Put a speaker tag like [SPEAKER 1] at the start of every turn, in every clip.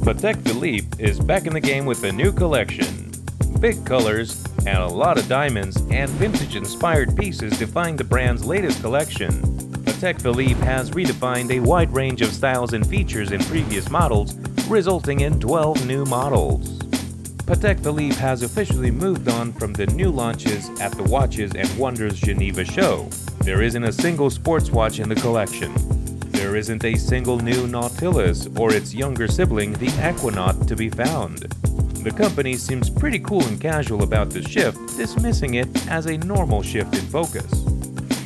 [SPEAKER 1] Patek Philippe is back in the game with a new collection. Big colors and a lot of diamonds and vintage-inspired pieces define the brand's latest collection. Patek Philippe has redefined a wide range of styles and features in previous models, resulting in 12 new models. Patek Philippe has officially moved on from the new launches at the Watches and Wonders Geneva show. There isn't a single sports watch in the collection. There isn't a single new Nautilus or its younger sibling, the Equinaut, to be found. The company seems pretty cool and casual about the shift, dismissing it as a normal shift in focus.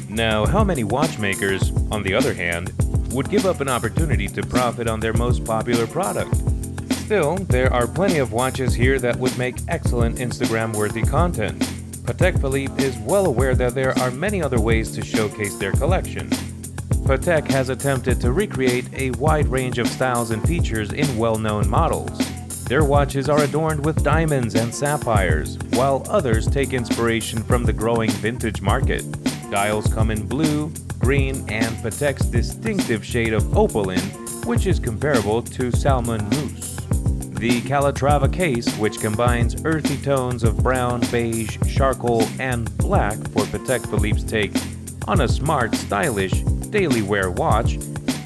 [SPEAKER 1] Now, how many watchmakers, on the other hand, would give up an opportunity to profit on their most popular product? Still, there are plenty of watches here that would make excellent Instagram-worthy content. Patek Philippe is well aware that there are many other ways to showcase their collection. Patek has attempted to recreate a wide range of styles and features in well-known models. Their watches are adorned with diamonds and sapphires, while others take inspiration from the growing vintage market. Dials come in blue, green, and Patek's distinctive shade of opaline, which is comparable to salmon mousse. The Calatrava case, which combines earthy tones of brown, beige, charcoal, and black for Patek Philippe's take on a smart, stylish, daily wear watch,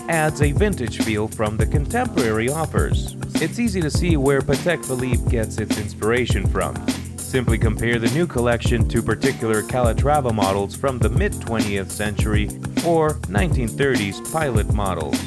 [SPEAKER 1] adds a vintage feel from the contemporary offers. It's easy to see where Patek Philippe gets its inspiration from. Simply compare the new collection to particular Calatrava models from the mid-20th century or 1930s pilot models.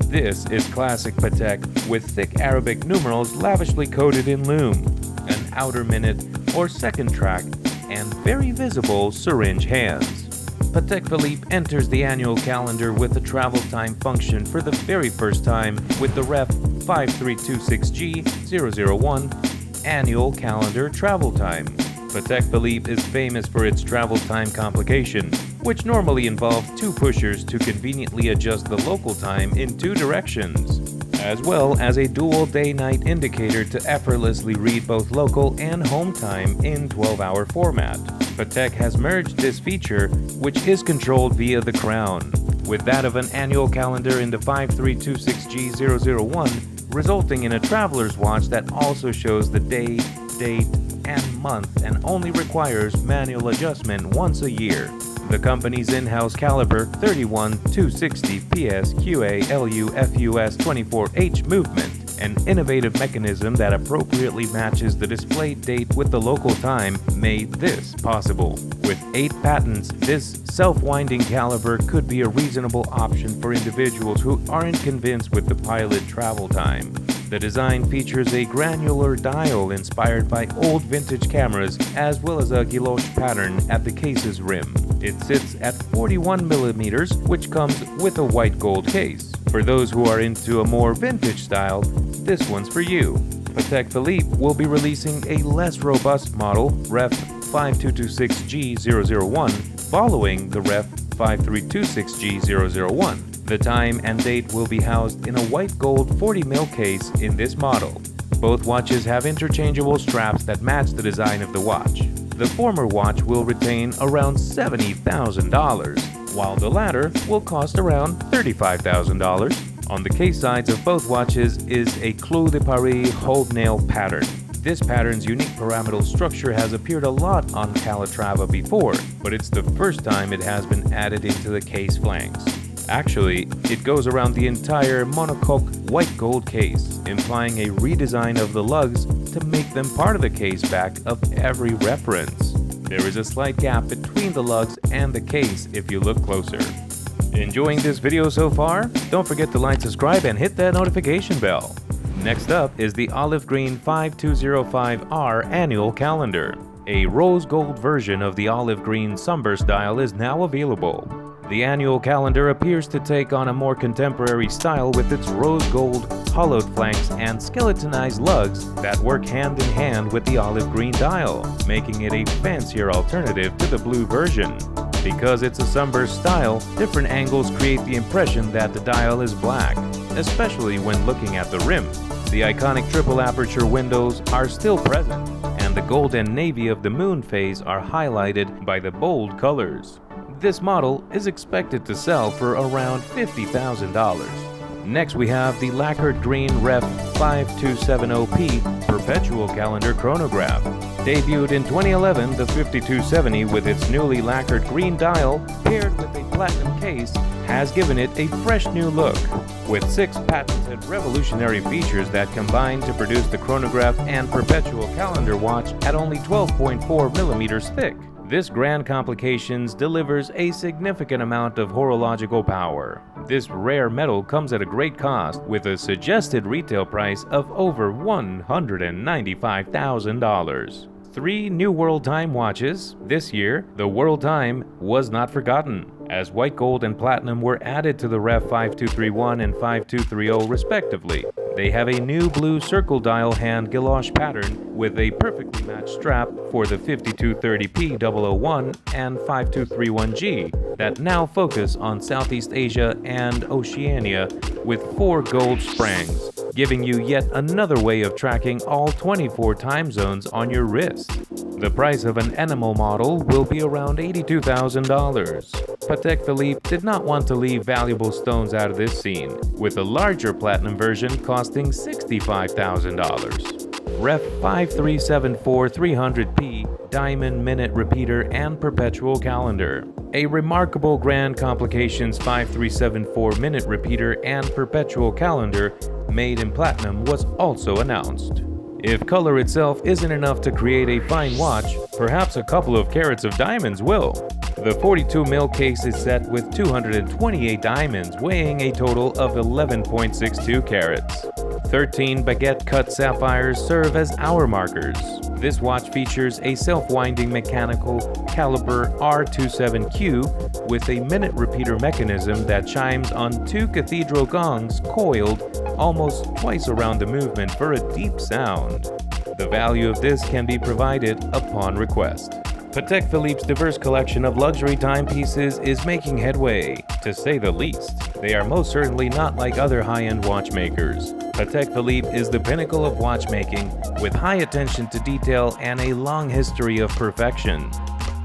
[SPEAKER 1] This is classic Patek with thick Arabic numerals lavishly coated in lume, an outer minute or second track, and very visible syringe hands. Patek Philippe enters the annual calendar with a travel time function for the very first time with the Ref 5326G001 annual calendar travel time. Patek Philippe is famous for its travel time complication, which normally involves two pushers to conveniently adjust the local time in two directions, as well as a dual day-night indicator to effortlessly read both local and home time in 12-hour format. Patek has merged this feature, which is controlled via the crown, with that of an annual calendar in the 5326G001, resulting in a traveler's watch that also shows the day, date, and month and only requires manual adjustment once a year. The company's in-house caliber 31260 PS QA LU FUS 24H movement, an innovative mechanism that appropriately matches the displayed date with the local time, made this possible. With 8 patents, this self-winding caliber could be a reasonable option for individuals who aren't convinced with the pilot travel time. The design features a granular dial inspired by old vintage cameras, as well as a guilloche pattern at the case's rim. It sits at 41mm, which comes with a white gold case. For those who are into a more vintage style, this one's for you. Patek Philippe will be releasing a less robust model, Ref 5226G001, following the Ref 5326G001. The time and date will be housed in a white gold 40mm case in this model. Both watches have interchangeable straps that match the design of the watch. The former watch will retain around $70,000, while the latter will cost around $35,000. On the case sides of both watches is a Clou de Paris hobnail pattern. This pattern's unique pyramidal structure has appeared a lot on Calatrava before, but it's the first time it has been added into the case flanks. Actually, it goes around the entire monocoque white gold case, implying a redesign of the lugs to make them part of the case back of every reference. There is a slight gap between the lugs and the case if you look closer. Enjoying this video so far? Don't forget to like, subscribe, and hit that notification bell. Next up is the olive green 5205R annual calendar. A rose gold version of the olive green somber style is now available. The annual calendar appears to take on a more contemporary style with its rose gold, hollowed flanks, and skeletonized lugs that work hand in hand with the olive green dial, making it a fancier alternative to the blue version. Because it's a somber style, different angles create the impression that the dial is black, especially when looking at the rim. The iconic triple aperture windows are still present, and the gold and navy of the moon phase are highlighted by the bold colors. This model is expected to sell for around $50,000. Next we have the lacquered green Ref 5270P perpetual calendar chronograph. Debuted in 2011, the 5270 with its newly lacquered green dial paired with a platinum case has given it a fresh new look. With 6 patented revolutionary features that combine to produce the chronograph and perpetual calendar watch at only 12.4 millimeters thick. This grand complications delivers a significant amount of horological power. This rare metal comes at a great cost with a suggested retail price of over $195,000. 3 new World Time watches. This year, the World Time was not forgotten, as white gold and platinum were added to the Ref 5231 and 5230 respectively. They have a new blue circle dial hand gouache pattern with a perfectly matched strap for the 5230P 001 and 5231G that now focus on Southeast Asia and Oceania with 4 gold sprangs, giving you yet another way of tracking all 24 time zones on your wrist. The price of an enamel model will be around $82,000. Patek Philippe did not want to leave valuable stones out of this scene, with a larger platinum version costing $65,000. Ref 5374 300P diamond minute repeater and perpetual calendar. A remarkable Grand Complications 5374 minute repeater and perpetual calendar made in platinum was also announced. If color itself isn't enough to create a fine watch, perhaps a couple of carats of diamonds will. The 42 mil case is set with 228 diamonds weighing a total of 11.62 carats. 13 baguette-cut sapphires serve as hour markers. This watch features a self-winding mechanical caliber R27Q with a minute repeater mechanism that chimes on 2 cathedral gongs coiled almost twice around the movement for a deep sound. The value of this can be provided upon request. Patek Philippe's diverse collection of luxury timepieces is making headway, to say the least. They are most certainly not like other high-end watchmakers. Patek Philippe is the pinnacle of watchmaking, with high attention to detail and a long history of perfection.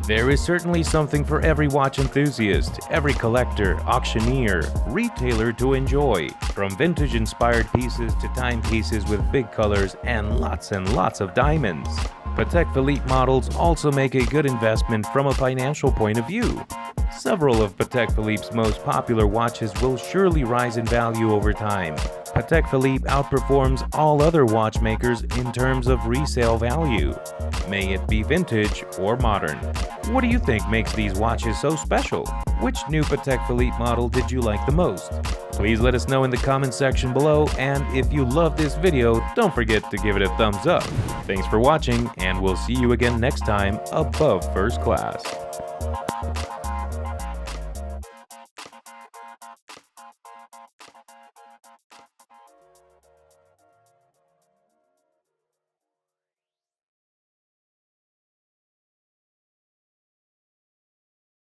[SPEAKER 1] There is certainly something for every watch enthusiast, every collector, auctioneer, retailer to enjoy, from vintage-inspired pieces to timepieces with big colors and lots of diamonds. Patek Philippe models also make a good investment from a financial point of view. Several of Patek Philippe's most popular watches will surely rise in value over time. Patek Philippe outperforms all other watchmakers in terms of resale value, may it be vintage or modern. What do you think makes these watches so special? Which new Patek Philippe model did you like the most? Please let us know in the comment section below, and if you love this video, don't forget to give it a thumbs up. Thanks for watching, and we'll see you again next time above first class.